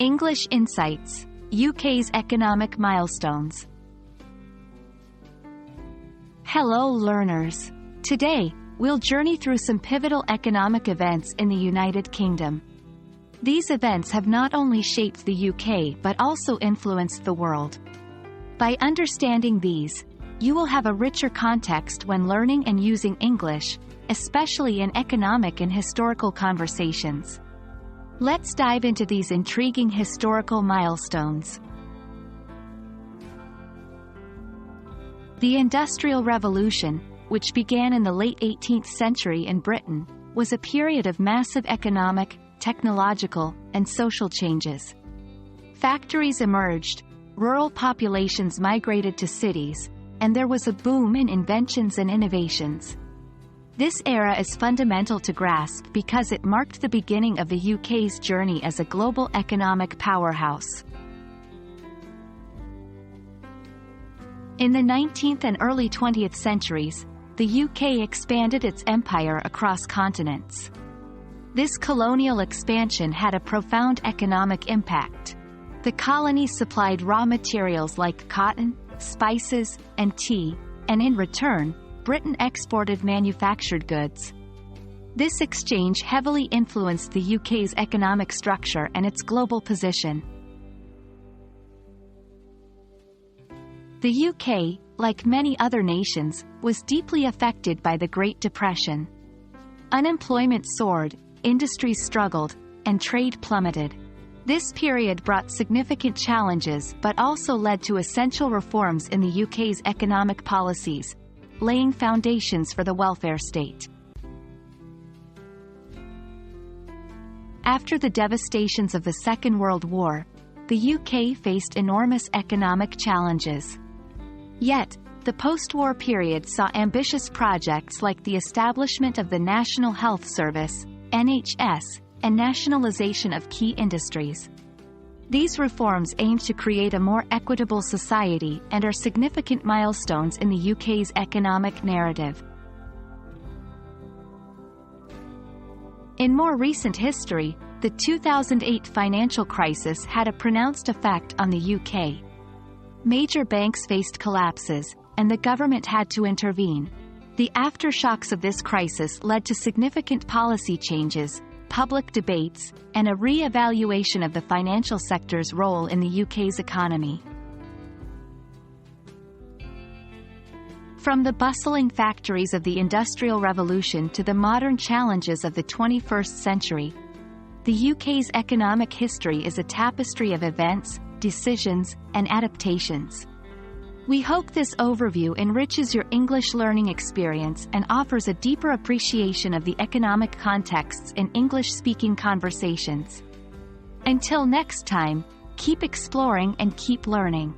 English Insights, UK's Economic Milestones. Hello learners. Today, we'll journey through some pivotal economic events in the United Kingdom. These events have not only shaped the UK but also influenced the world. By understanding these, you will have a richer context when learning and using English, especially in economic and historical conversations. Let's dive into these intriguing historical milestones. The Industrial Revolution, which began in the late 18th century in Britain, was a period of massive economic, technological, and social changes. Factories emerged, rural populations migrated to cities, and there was a boom in inventions and innovations. This era is fundamental to grasp because it marked the beginning of the UK's journey as a global economic powerhouse. In the 19th and early 20th centuries, the UK expanded its empire across continents. This colonial expansion had a profound economic impact. The colonies supplied raw materials like cotton, spices, and tea, and in return, Britain exported manufactured goods. This exchange heavily influenced the UK's economic structure and its global position. The UK, like many other nations, was deeply affected by the Great Depression. Unemployment soared, industries struggled, and trade plummeted. This period brought significant challenges but also led to essential reforms in the UK's economic policies, laying foundations for the welfare state. After the devastations of the Second World War, the UK faced enormous economic challenges. Yet, the post-war period saw ambitious projects like the establishment of the National Health Service, NHS, and nationalisation of key industries. These reforms aimed to create a more equitable society and are significant milestones in the UK's economic narrative. In more recent history, the 2008 financial crisis had a pronounced effect on the UK. Major banks faced collapses, and the government had to intervene. The aftershocks of this crisis led to significant policy changes, public debates, and a re-evaluation of the financial sector's role in the UK's economy. From the bustling factories of the Industrial Revolution to the modern challenges of the 21st century, the UK's economic history is a tapestry of events, decisions, and adaptations. We hope this overview enriches your English learning experience and offers a deeper appreciation of the economic contexts in English-speaking conversations. Until next time, keep exploring and keep learning.